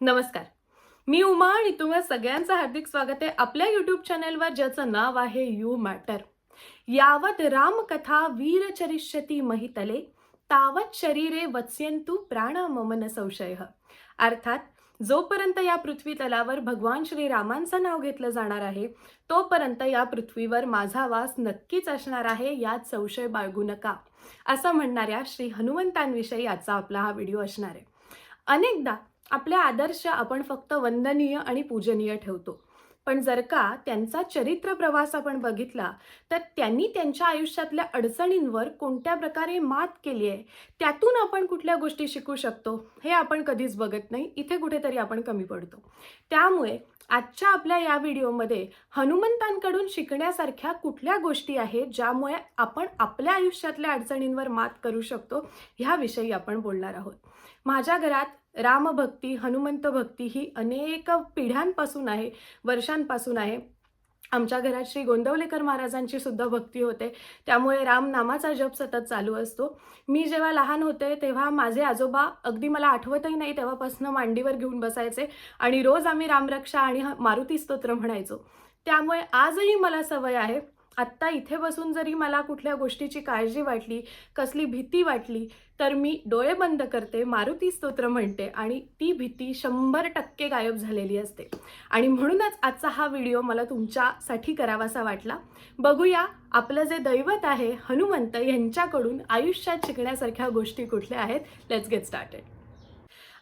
नमस्कार. मी उमा आणि तुम्हा सगळ्यांचं हार्दिक स्वागत आहे आपल्या यूट्यूब चॅनलवर, ज्याचं नाव आहे यू मॅटर. यावत रामकथा वीरचरिष्यती महितले, तावत शरीरे वत्स्यन्तु प्राण मम न संशयः. अर्थात जोपर्यंत या पृथ्वी तलावर भगवान श्रीरामांचं नाव घेतलं जाणार आहे, तोपर्यंत या पृथ्वीवर माझा वास नक्कीच असणार आहे, यात संशय बाळगू नका, असं म्हणणाऱ्या श्री हनुमंतांविषयी आजचा आपला हा व्हिडिओ असणार आहे. अनेकदा आपले आदर्श आपण फक्त वंदनीय आणि पूजनीय ठेवतो, पण जर का त्यांचा चरित्र प्रवास आपण बघितला तर त्यांनी त्यांच्या आयुष्यातल्या अडचणींवर कोणत्या प्रकारे मात केली आहे, त्यातून आपण कुठल्या गोष्टी शिकू शकतो हे आपण कधीच बघत नाही. इथे कुठेतरी आपण कमी पडतो. त्यामुळे आजच्या आपल्या या व्हिडिओमध्ये हनुमंतांकडून शिकण्यासारख्या कुठल्या गोष्टी आहेत ज्यामुळे आपण आपल्या आयुष्यातल्या अडचणींवर मात करू शकतो, ह्याविषयी आपण बोलणार आहोत. माझ्या घरात रामभक्ती, हनुमंत भक्ती ही अनेक पिढ्यांपासून आहे, वर्षांपासून आहे. आमच्या घरात श्री गोंदवलेकर महाराजांची सुद्धा भक्ती होते, त्यामुळे राम नामाचा जप सतत चालू असतो. मी जेव्हा लहान होते तेव्हा माझे आजोबा, अगदी मला आठवतही नाही तेव्हापासून, मांडीवर घेऊन बसायचे आणि रोज आम्ही रामरक्षा आणि मारुती स्तोत्र म्हणायचो. त्यामुळे आजही मला सवय आहे. आत्ता इथे बसून जरी मला कुठल्या गोष्टीची काळजी वाटली, कसली भीती वाटली, तर मी डोळे बंद करते, मारुती स्तोत्र म्हणते आणि ती भीती 100% गायब झालेली असते. आणि म्हणूनच आजचा हा व्हिडिओ मला तुमच्यासाठी करावासा वाटला. बघूया आपलं जे दैवत आहे हनुमंत, यांच्याकडून आयुष्यात शिकण्यासारख्या गोष्टी कुठल्या आहेत. Let's get started.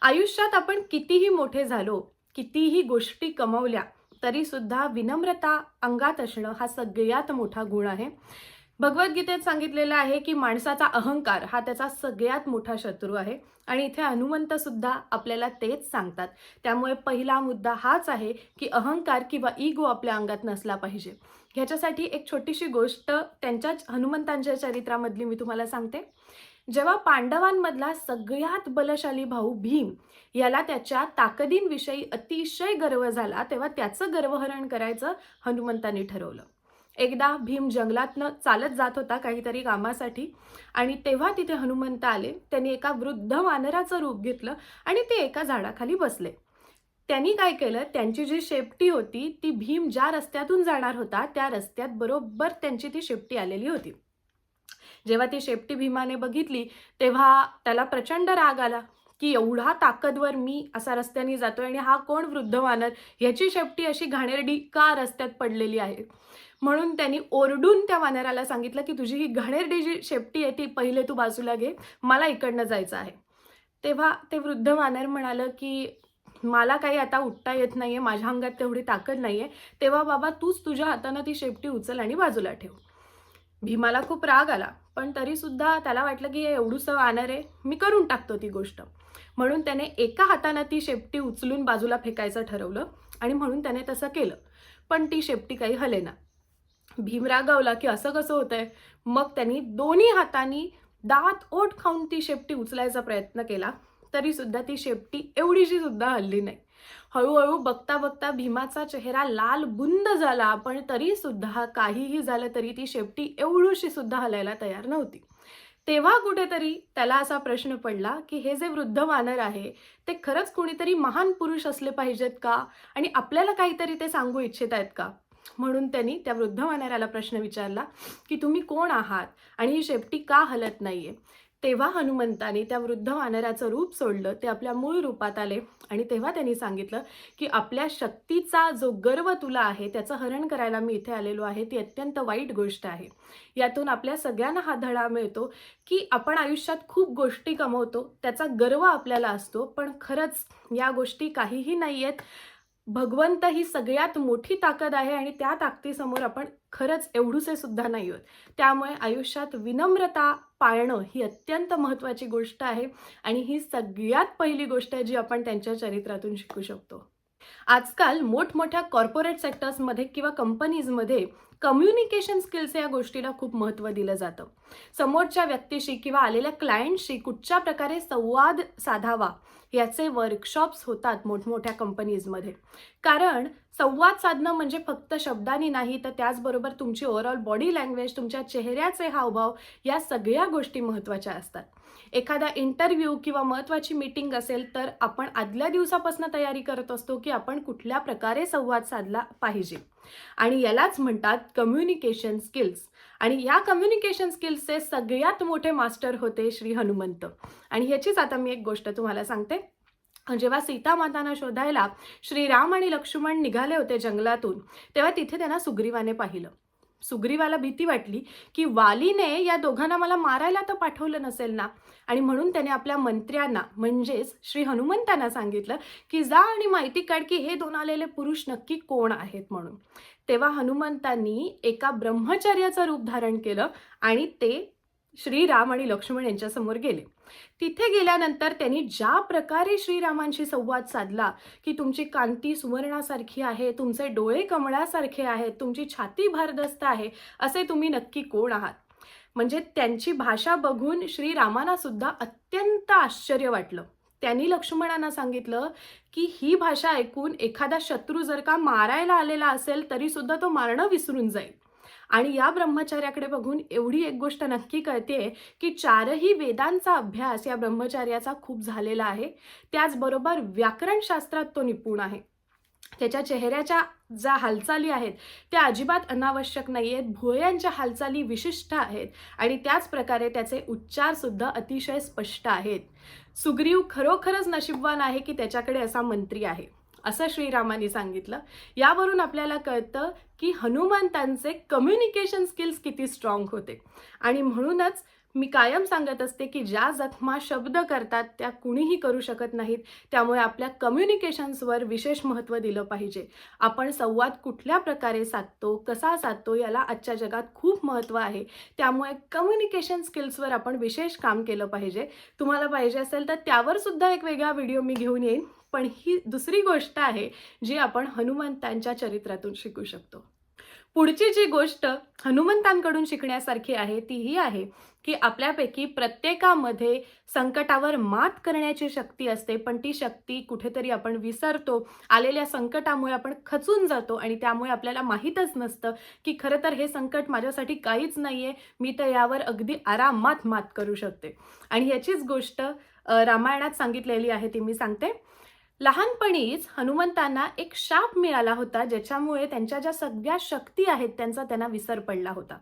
आयुष्यात आपण कितीही मोठे झालो, कितीही गोष्टी कमवल्या, तरी सुद्धा विनम्रता अंगात असणं हा सगळ्यात मोठा गुण आहे. भगवद्गीतेत सांगितलेलं आहे की माणसाचा अहंकार हा त्याचा सगळ्यात मोठा शत्रू आहे आणि इथे हनुमंत सुद्धा आपल्याला तेच सांगतात. त्यामुळे पहिला मुद्दा हाच आहे की अहंकार किंवा इगो आपल्या अंगात नसला पाहिजे. ह्याच्यासाठी एक छोटीशी गोष्ट त्यांच्याच हनुमंतांच्या चरित्रामधली मी तुम्हाला सांगते. जेव्हा पांडवांमधला सगळ्यात बलशाली भाऊ भीम याला त्याच्या ताकदींविषयी अतिशय गर्व झाला, तेव्हा त्याचं गर्वहरण करायचं हनुमंतांनी ठरवलं. एकदा भीम जंगलातनं चालत जात होता काहीतरी कामासाठी आणि तेव्हा तिथे हनुमंत आले. त्यांनी एका वृद्ध वानराचं रूप घेतलं आणि ते एका झाडाखाली बसले. त्यांनी काय केलं, त्यांची जी शेपटी होती ती भीम ज्या रस्त्यातून जाणार होता त्या रस्त्यात बरोबर त्यांची ती शेपटी आलेली होती. जेव्हा ती शेपटी भीमाने बघितली तेव्हा त्याला प्रचंड राग आला की एवढा ताकदवर मी असा रस्त्याने जातोय आणि हा कोण वृद्ध वानर, ह्याची शेपटी अशी घाणेरडी का रस्त्यात पडलेली आहे. म्हणून त्यांनी ओरडून त्या वानराला सांगितलं की तुझी ही घाणेरडी जी शेपटी आहे ती पहिले तू बाजूला घे, मला इकडनं जायचं आहे. तेव्हा ते वृद्ध वानर म्हणालं की मला काही आता उठता येत नाहीये, माझ्या अंगात तेवढी ताकद नाहीये, तेव्हा बाबा तूच तुझ्या हातानं ती शेपटी उचल आणि बाजूला ठेव. भीमाला खूप राग आला, पण तरी सुद्धा त्याला वाटलं की एवढूसं वानर आहे, मी करून टाकतो ती गोष्ट. म्हणून त्याने एका हाताने ती शेपटी उचलून बाजूला फेकायचं ठरवलं आणि म्हणून त्याने तसं केलं, पण ती शेपटी काही हलेना. भीम रागावला की असं कसं होतंय. मग त्यांनी दोन्ही हातांनी दात ओठ खाऊन ती शेपटी उचलायचा प्रयत्न केला, तरी सुद्धा ती शेपटी एवढीशी सुद्धा हलली नाही. हळूहळू बघता बघता भीमाचा चेहरा लाल बुंद झाला, पण तरी सुद्धा काहीही झालं तरी ती शेपटी एवढीशी सुद्धा हलायला तयार नव्हती. तेव्हा कुठेतरी त्याला असा प्रश्न पडला की हे जे वृद्ध वानर आहे ते खरंच कोणीतरी महान पुरुष असले पाहिजेत का, आणि आपल्याला काहीतरी ते सांगू इच्छित आहेत का. म्हणून त्यांनी त्या वृद्ध वानराला प्रश्न विचारला की तुम्ही कोण आहात आणि ही शेपटी का हलत नाहीये. तेव्हा हनुमंताने त्या वृद्ध वानराचं रूप सोडलं, ते आपल्या मूळ रूपात आले आणि तेव्हा त्यांनी सांगितलं की आपल्या शक्तीचा जो गर्व तुला आहे त्याचं हरण करायला मी इथे आलेलो आहे. ती अत्यंत वाईट गोष्ट आहे. यातून आपल्या सगळ्यांना हा धडा मिळतो की आपण आयुष्यात खूप गोष्टी कमवतो, त्याचा गर्व आपल्याला असतो, पण खरंच या गोष्टी काहीही नाही आहेत. भगवंत ही सगळ्यात मोठी ताकद आहे आणि त्या ताकदीसमोर आपण खरंच एवढूसे सुद्धा नाही आहोत. त्यामुळे आयुष्यात विनम्रता पाळणं ही अत्यंत महत्त्वाची गोष्ट आहे आणि ही सगळ्यात पहिली गोष्ट आहे जी आपण त्यांच्या चरित्रातून शिकू शकतो. आजकाल मोठमोठ्या कॉर्पोरेट सेक्टर्समध्ये किंवा कंपनीजमध्ये कम्युनिकेशन स्किल्स या गोष्टीला खूप महत्त्व दिलं जातं. समोरच्या व्यक्तीशी किंवा आलेल्या क्लायंटशी कुठच्या प्रकारे संवाद साधावा याचे वर्कशॉप्स होतात मोठमोठ्या कंपनीजमध्ये. कारण संवाद साधणं म्हणजे फक्त शब्दांनी नाही, तर त्याचबरोबर तुमची ओव्हरऑल बॉडी लँग्वेज, तुमच्या चेहऱ्याचे हावभाव या सगळ्या गोष्टी महत्त्वाच्या असतात. एखादा इंटरव्ह्यू किंवा महत्त्वाची मीटिंग असेल तर आपण आदल्या दिवसापासून तयारी करत असतो की आपण कुठल्या प्रकारे संवाद साधला पाहिजे. आणि यालाच म्हणतात कम्युनिकेशन स्किल्स. आणि या कम्युनिकेशन स्किल्सचे सगळ्यात मोठे मास्टर होते श्री हनुमंत. आणि ह्याचीच आता मी एक गोष्ट तुम्हाला सांगते. जेव्हा सीता मातांना शोधायला श्रीराम आणि लक्ष्मण निघाले होते जंगलातून, तेव्हा तिथे त्यांना सुग्रीवाने पाहिलं. सुग्रीवाला भीती वाटली की वालीने या दोघांना मला मारायला तर पाठवलं नसेल ना. आणि म्हणून त्याने आपल्या मंत्र्यांना म्हणजेच श्री हनुमंतांना सांगितलं की जा आणि माहिती काढ की हे दोन आलेले पुरुष नक्की कोण आहेत म्हणून. तेव्हा हनुमंतांनी एका ब्रह्मचर्याचं रूप धारण केलं आणि ते श्रीराम आणि लक्ष्मण यांच्यासमोर गेले. तिथे गेल्यानंतर त्यांनी ज्या प्रकारे श्रीरामांशी संवाद साधला की तुमची कांती सुवर्णासारखी आहे, तुमचे डोळे कमळासारखे आहेत, तुमची छाती भारदस्त आहे, असे तुम्ही नक्की कोण आहात. म्हणजे त्यांची भाषा बघून श्रीरामांना सुद्धा अत्यंत आश्चर्य वाटलं. त्यांनी लक्ष्मणांना सांगितलं की ही भाषा ऐकून एखादा शत्रू जर का मारायला आलेला असेल तरी सुद्धा तो मारणं विसरून जाईल. आणि या ब्रह्मचार्याकडे बघून एवढी एक गोष्ट नक्की कळते की चारही वेदांचा अभ्यास या ब्रह्मचार्याचा खूप झालेला आहे. त्याचबरोबर व्याकरणशास्त्रात तो निपुण आहे. त्याच्या चेहऱ्याच्या ज्या हालचाली आहेत त्या अजिबात अनावश्यक नाही आहेत, भुवयांच्या हालचाली विशिष्ट आहेत आणि त्याच प्रकारे त्याचे उच्चारसुद्धा अतिशय स्पष्ट आहेत. सुग्रीव खरोखरच नशीबवान आहे की त्याच्याकडे असा मंत्री आहे, असं श्रीरामांनी सांगितलं. यावरून आपल्याला कळतं की हनुमंतांचे कम्युनिकेशन स्किल्स किती स्ट्रॉंग होते. आणि म्हणूनच मी कायम सांगत असते की ज्या जखमा शब्द करतात त्या कुणीही करू शकत नाहीत. त्यामुळे आपल्या कम्युनिकेशन्सवर विशेष महत्त्व दिलं पाहिजे. आपण संवाद कुठल्या प्रकारे साधतो, कसा साधतो याला आजच्या जगात खूप महत्त्व आहे. त्यामुळे कम्युनिकेशन स्किल्सवर आपण विशेष काम केलं पाहिजे. तुम्हाला पाहिजे असेल तर त्यावर सुद्धा एक वेगळा व्हिडिओ मी घेऊन येईन. पण ही दुसरी गोष्ट आहे जी आपण हनुमंतांच्या चरित्रातून शिकू शकतो. पुढची जी गोष्ट हनुमंतांकडून शिकण्यासारखी आहे ती ही आहे की आपल्यापैकी प्रत्येकामध्ये संकटावर मात करण्याची शक्ती असते, पण ती शक्ती कुठेतरी आपण विसरतो. आलेल्या संकटामुळे आपण खचून जातो आणि त्यामुळे आपल्याला माहीतच नसतं की खरं तर हे संकट माझ्यासाठी काहीच नाही आहे, मी तर यावर अगदी आरामात मात करू शकते. आणि याचीच गोष्ट रामायणात सांगितलेली आहे ती मी सांगते. लहानपणीच हनुमंतांना एक शाप मिळाला होता ज्याच्यामुळे त्यांच्या ज्या सगळ्या शक्ती आहेत त्यांचा त्यांना विसर पडला होता.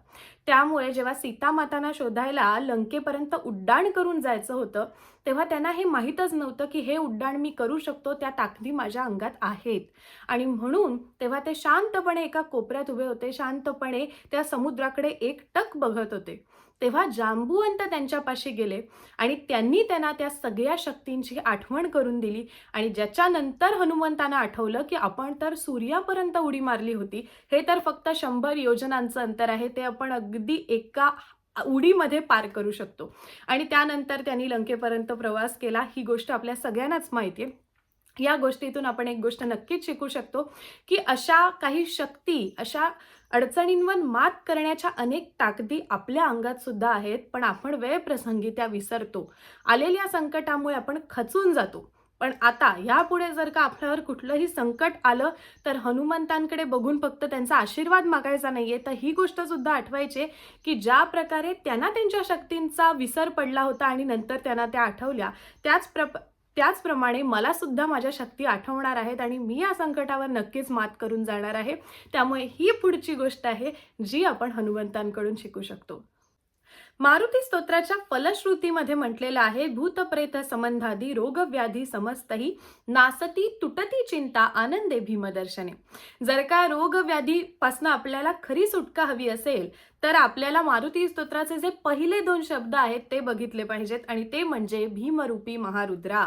त्यामुळे जेव्हा सीता मातांना शोधायला लंकेपर्यंत उड्डाण करून जायचं होतं तेव्हा त्यांना हे माहीतच नव्हतं की हे उड्डाण मी करू शकतो, त्या ताकदी माझ्या अंगात आहेत. आणि म्हणून तेव्हा ते शांतपणे एका कोपऱ्यात उभे होते, शांतपणे त्या समुद्राकडे एकटक बघत होते. तेव्हा जांबुवंत त्यांच्यापाशी गेले आणि त्यांनी त्यांना त्या सगळ्या शक्तींची आठवण करून दिली. आणि ज्याच्यानंतर हनुमंतांना आठवलं की आपण तर सूर्यापर्यंत उडी मारली होती, हे तर फक्त 100 योजनांचं अंतर आहे, ते आपण अगदी एका उडीमध्ये पार करू शकतो. आणि त्यानंतर त्यांनी लंकेपर्यंत प्रवास केला. ही गोष्ट आपल्या सगळ्यांनाच माहिती आहे. या गोष्टीतून आपण एक गोष्ट नक्कीच शिकू शकतो की अशा काही शक्ती, अशा अडचणींवर मात करण्याच्या अनेक ताकदी आपल्या अंगात सुद्धा आहेत, पण आपण वेळप्रसंगी त्या विसरतो. आलेल्या संकटामुळे आपण खचून जातो. पण आता यापुढे जर का आपल्यावर कुठलंही संकट आलं तर हनुमंतांकडे बघून फक्त त्यांचा आशीर्वाद मागायचा नाहीये, तर ही गोष्ट सुद्धा आठवायची की ज्या प्रकारे त्यांना त्यांच्या शक्तींचा विसर पडला होता आणि नंतर त्यांना त्या आठवल्या, त्याचप्रमाणे मला सुद्धा माझ्या शक्ती आठवणार आहेत आणि मी या संकटावर नक्कीच मात करून जाणार आहे. त्यामुळे ही पुढची गोष्ट आहे जी आपण हनुमंतांकडून शिकू शकतो. मारुती स्तोत्राच्या फलश्रुतीमध्ये म्हटलेलं आहे, भूतप्रेत संबंधादी रोगव्याधी समस्तही नासती तुटती चिंता आनंदे भीमदर्शने. जर का रोगव्याधीपासून आपल्याला खरी सुटका हवी असेल तर आपल्याला मारुती स्तोत्राचे जे पहिले 2 शब्द आहेत ते बघितले पाहिजेत आणि ते म्हणजे भीमरूपी महारुद्रा.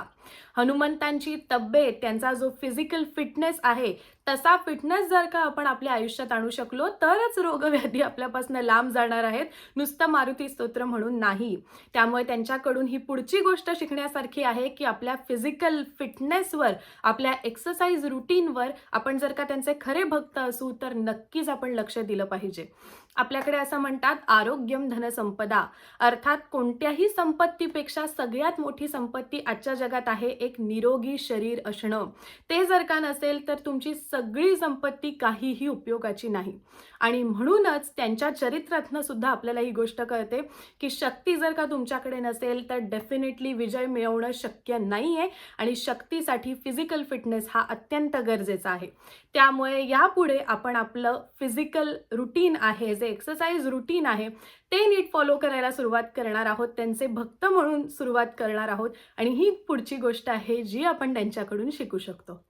हनुमंतांची तब्येत, त्यांचा जो फिजिकल फिटनेस आहे तसा फिटनेस जर का आपण आपल्या आयुष्यात आणू शकलो तरच रोगव्याधी आपल्यापासून लांब जाणार आहेत, नुसतं मारुती स्तोत्र म्हणून नाही. त्यामुळे त्यांच्याकडून ही पुढची गोष्ट शिकण्यासारखी आहे की आपल्या फिजिकल फिटनेसवर, आपल्या एक्सरसाइज रुटीनवर आपण जर का त्यांचे खरे भक्त असू तर नक्कीच आपण लक्ष दिलं पाहिजे. आपल्याकडे असं म्हणतात, आरोग्यम धनसंपदा, अर्थात कोणत्याही संपत्तीपेक्षा सगळ्यात मोठी संपत्ती आजच्या जगात आहे एक निरोगी शरीर असणं. ते जर का नसेल तर तुमची सगळी संपत्ती काहीही उपयोगाची नाही. आणि म्हणूनच त्यांच्या चरित्रातनं सुद्धा आपल्याला ही गोष्ट कळते की शक्ती जर का तुमच्याकडे नसेल तर डेफिनेटली विजय मिळवणं शक्य नाही आहे. आणि शक्तीसाठी फिजिकल फिटनेस हा अत्यंत गरजेचा आहे. त्यामुळे यापुढे आपण आपलं फिजिकल रुटीन आहे, जे एक्सरसाइज रुटीन आहे, ते नीट फॉलो करायला सुरुवात करणार आहोत. त्यांचे भक्त म्हणून सुरुवात करणार आहोत. आणि ही पुढची गोष्ट आहे जी आपण त्यांच्याकडून शिकू शकतो.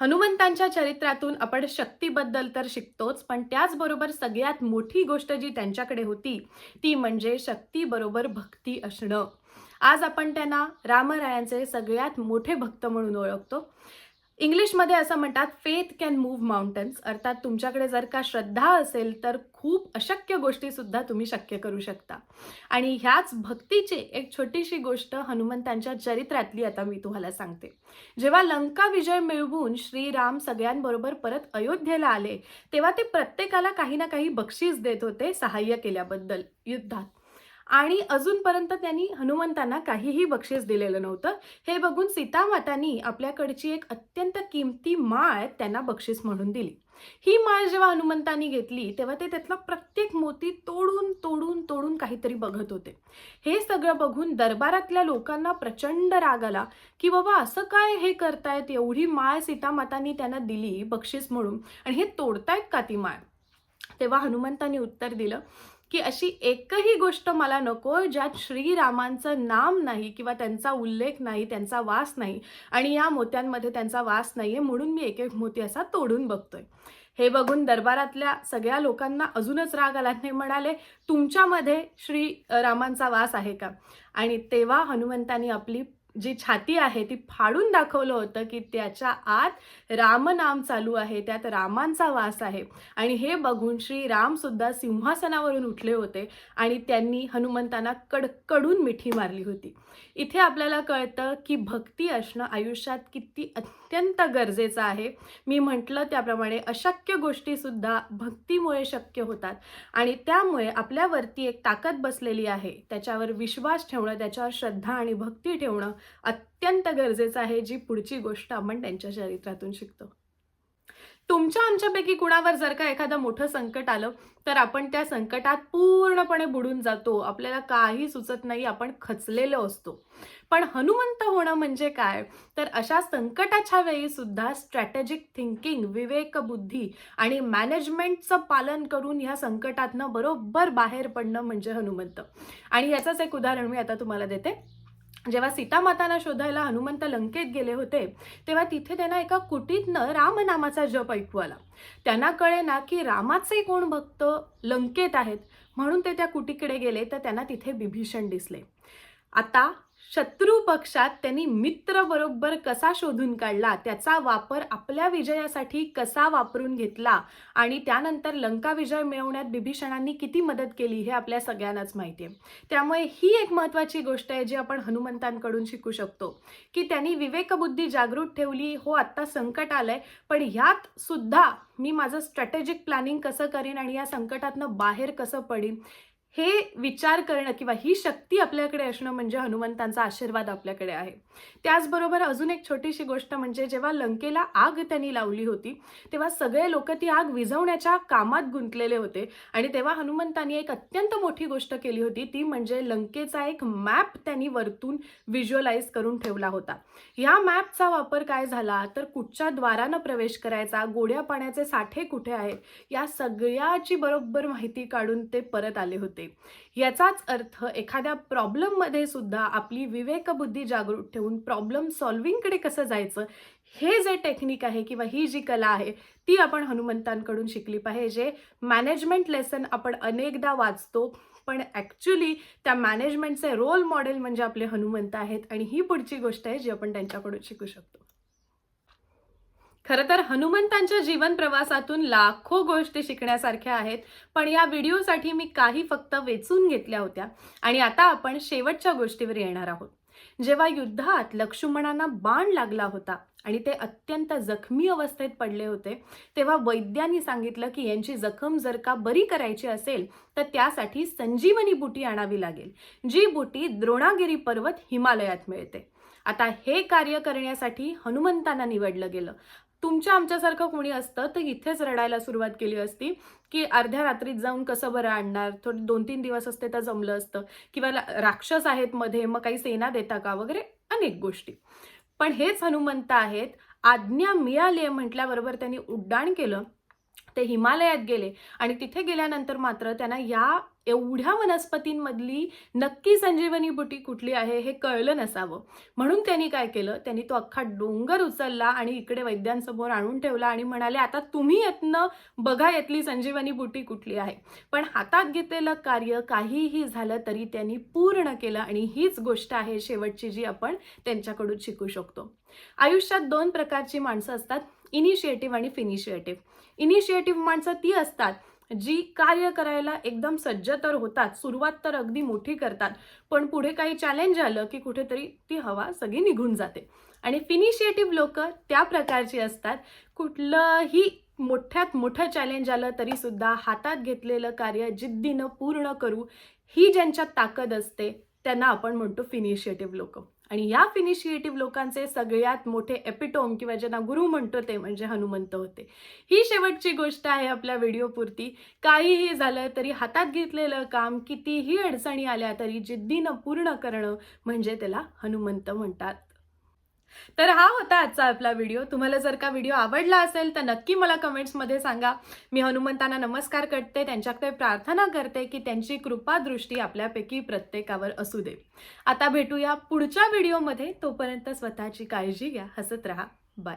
हनुमंतांच्या चरित्रातून आपण शक्तीबद्दल तर शिकतोच, पण त्याचबरोबर सगळ्यात मोठी गोष्ट जी त्यांच्याकडे होती ती म्हणजे शक्तीबरोबर भक्ती असणं. आज आपण त्यांना रामरायांचे सगळ्यात मोठे भक्त म्हणून ओळखतो. इंग्लिशमध्ये असं म्हणतात, फेथ कॅन मूव्ह माउंटन्स, अर्थात तुमच्याकडे जर का श्रद्धा असेल तर खूप अशक्य गोष्टी सुद्धा तुम्ही शक्य करू शकता. आणि ह्याच भक्तीची एक छोटीशी गोष्ट हनुमंतांच्या चरित्रातली आता मी तुम्हाला सांगते. जेव्हा लंका विजय मिळवून श्रीराम सगळ्यांबरोबर परत अयोध्येला आले, तेव्हा ते प्रत्येकाला काही ना काही बक्षीस देत होते सहाय्य केल्याबद्दल युद्धात. आणि अजूनपर्यंत त्यांनी हनुमंतांना काहीही बक्षीस दिलेलं नव्हतं. हे बघून सीतामातांनी आपल्याकडची एक अत्यंत किमती माळ त्यांना बक्षीस म्हणून दिली. ही माळ जेव्हा हनुमंतांनी घेतली तेव्हा ते त्यातला प्रत्येक मोती तोडून तोडून तोडून काहीतरी बघत होते. हे सगळं बघून दरबारातल्या लोकांना प्रचंड राग आला की बाबा असं काय हे करतायत, एवढी माळ सीतामातांनी त्यांना दिली बक्षीस म्हणून आणि हे तोडतायत का ती माळ. तेव्हा हनुमंतांनी उत्तर दिलं की अशी एकही गोष्ट मला नको ज्यात श्रीरामांचं नाम नाही किंवा त्यांचा उल्लेख नाही, त्यांचा वास नाही आणि या मोत्यांमध्ये त्यांचा वास नाहीये, म्हणून मी एक एक मोती असा तोडून बघतोय. हे बघून दरबारातल्या सगळ्या लोकांना अजूनच राग आला. ते म्हणाले, तुमच्यामध्ये श्री रामांचा वास आहे का. आणि तेव्हा हनुमंतांनी आपली जी छाती आहे ती फाडून दाखवलं होतं की त्याच्या आत रामनाम चालू आहे, त्यात रामांचा वास आहे. आणि हे बघून श्रीराम सुद्धा सिंहासनावरून उठले होते आणि त्यांनी हनुमंतांना कडकडून मिठी मारली होती. इथे आपल्याला कळतं की भक्ती असणं आयुष्यात किती अत्यंत गरजेचं आहे. मी म्हटलं त्याप्रमाणे अशक्य गोष्टी सुद्धा भक्तीमुळे शक्य होतात. आणि त्यामुळे आपल्यावरती एक ताकद बसलेली आहे, त्याच्यावर विश्वास ठेवणं, त्याच्यावर श्रद्धा आणि भक्ती ठेवणं अत्यंत गरजेचं आहे, जी पुढची गोष्ट आपण त्यांच्या चरित्रातून शिकतो. तुमच्या आमच्यापैकी कुणावर जर का एखादं मोठं संकट आलं तर आपण त्या संकटात पूर्णपणे बुडून जातो. आपल्याला काही सुचत नाही, आपण खचलेलो असतो. पण हनुमंत होणं म्हणजे काय, तर अशा संकटाच्या वेळी सुद्धा स्ट्रॅटेजिक थिंकिंग, विवेकबुद्धी आणि मॅनेजमेंटचं पालन करून ह्या संकटातनं बरोबर बाहेर पडणं म्हणजे हनुमंत. आणि याचंच एक उदाहरण मी आता तुम्हाला देते. जेव्हा सीतामातांना शोधायला हनुमंत लंकेत गेले होते तेव्हा तिथे त्यांना एका कुटीतनं रामनामाचा जप ऐकू आला. त्यांना कळेना की रामाचे कोण भक्त लंकेत आहेत, म्हणून ते त्या कुटीकडे गेले तर त्यांना तिथे बिभीषण दिसले. आता शत्रू पक्षात त्यांनी मित्र बरोबर कसा शोधून काढला, त्याचा वापर आपल्या विजयासाठी कसा वापरून घेतला आणि त्यानंतर लंका विजय मिळवण्यात बिभीषणांनी किती मदत केली हे आपल्या सगळ्यांनाच माहिती आहे. त्यामुळे ही एक महत्त्वाची गोष्ट आहे जी आपण हनुमंतांकडून शिकू शकतो की त्यांनी विवेकबुद्धी जागृत ठेवली. हो, आत्ता संकट आलंय, पण ह्यात सुद्धा मी माझं स्ट्रॅटेजिक प्लॅनिंग कसं करीन आणि या संकटातनं बाहेर कसं पडीन हे विचार करणं किंवा ही शक्ती आपल्याकडे असणं म्हणजे हनुमंतांचा आशीर्वाद आपल्याकडे आहे. त्याचबरोबर अजून एक छोटीशी गोष्ट म्हणजे जेव्हा लंकेला आग त्यांनी लावली होती तेव्हा सगळे लोक ती आग विझवण्याच्या कामात गुंतलेले होते आणि तेव्हा हनुमंतांनी एक अत्यंत मोठी गोष्ट केली होती, ती म्हणजे लंकेचा एक मॅप त्यांनी वरतून व्हिज्युअलाइज करून ठेवला होता. या मॅपचा वापर काय झाला तर कुठच्या द्वारानं प्रवेश करायचा, गोड्या पाण्याचे साठे कुठे आहेत, या सगळ्याची बरोबर माहिती काढून ते परत आले होते. याचाच अर्थ एखाद्या प्रॉब्लेममध्ये सुद्धा आपली विवेकबुद्धी जागृत ठेवून प्रॉब्लेम सॉल्व्हिंगकडे कसं जायचं, हे जे टेक्निक आहे किंवा ही जी कला आहे ती आपण हनुमंतांकडून शिकली पाहिजे. मॅनेजमेंट लेसन आपण अनेकदा वाचतो, पण ॲक्च्युली त्या मॅनेजमेंटचे रोल मॉडेल म्हणजे आपले हनुमंत आहेत आणि ही पुढची गोष्ट आहे जी आपण त्यांच्याकडून शिकू शकतो. खरं तर हनुमंतांच्या जीवन प्रवासातून लाखो गोष्टी शिकण्यासारख्या आहेत, पण या व्हिडिओसाठी मी काही फक्त वेचून घेतल्या होत्या आणि आता आपण शेवटच्या गोष्टीवर येणार आहोत. जेव्हा युद्धात लक्ष्मणांना बाण लागला होता आणि ते अत्यंत जखमी अवस्थेत पडले होते, तेव्हा वैद्यांनी सांगितलं की यांची जखम जर का बरी करायची असेल तर त्यासाठी संजीवनी बुटी आणावी लागेल, जी बुटी द्रोणागिरी पर्वत हिमालयात मिळते. आता हे कार्य करण्यासाठी हनुमंतांना निवडलं गेलं. तुमच्या आमच्यासारखं कोणी असतं तर इथेच रडायला सुरुवात केली असती की अर्ध्या रात्रीत जाऊन कसं बरं आणणार, थोडे 2-3 दिवस असते तर जमलं असतं, किंवा राक्षस आहेत मध्ये, मग काही सेना देता का वगैरे अनेक गोष्टी. पण हेच हनुमंत आहेत, आज्ञा मिळाली आहे म्हटल्याबरोबर त्यांनी उड्डाण केलं, ते हिमालयात गेले आणि तिथे गेल्यानंतर मात्र त्यांना या एवढ्या वनस्पतींमधली नक्की संजीवनी बुटी कुठली आहे हे कळलं नसावं. म्हणून त्यांनी काय केलं, त्यांनी तो अख्खा डोंगर उचलला आणि इकडे वैद्यांसमोर आणून ठेवला आणि म्हणाले, आता तुम्ही यातनं बघा यातली संजीवनी बुटी कुठली आहे. पण हातात घेतलेलं कार्य काहीही झालं तरी त्यांनी पूर्ण केलं आणि हीच गोष्ट आहे शेवटची जी आपण त्यांच्याकडून शिकू शकतो. आयुष्यात 2 प्रकारची माणसं असतात, इनिशिएटिव्ह आणि फिनिशिएटिव्ह. इनिशिएटिव्ह माणसं ती असतात जी कार्य करायला एकदम सज्ज तर होतात, सुरुवात तर अगदी मोठी करतात, पण पुढे काही चॅलेंज आलं की कुठेतरी ती हवा सगळी निघून जाते. आणि फिनिशिएटिव्ह लोक त्या प्रकारची असतात, कुठलंही मोठ्यात मोठं चॅलेंज आलं तरी सुद्धा हातात घेतलेलं कार्य जिद्दीनं पूर्ण करू ही ज्यांच्यात ताकद असते त्यांना आपण म्हणतो फिनिशिएटिव्ह लोक. आणि या फिनिशिएटिव्ह लोकांचे सगळ्यात मोठे एपिटोम किंवा ज्यांना गुरु म्हणतो ते म्हणजे हनुमंत होते. ही शेवटची गोष्ट आहे आपल्या व्हिडिओपुरती. काहीही झालं तरी हातात घेतलेलं काम कितीही अडचणी आल्या तरी जिद्दीनं पूर्ण करणं म्हणजे त्याला हनुमंत म्हणतात. तर हा होता आजचा आपला व्हिडिओ. तुम्हाला जर का व्हिडिओ आवडला असेल तर नक्की मला कमेंट्समध्ये सांगा. मी हनुमंतांना नमस्कार करते, त्यांच्याकडे प्रार्थना करते की त्यांची कृपा दृष्टी आपल्यापैकी प्रत्येकावर असू दे. आता भेटूया पुढच्या व्हिडिओमध्ये. तोपर्यंत स्वतःची काळजी घ्या, हसत राहा. बाय.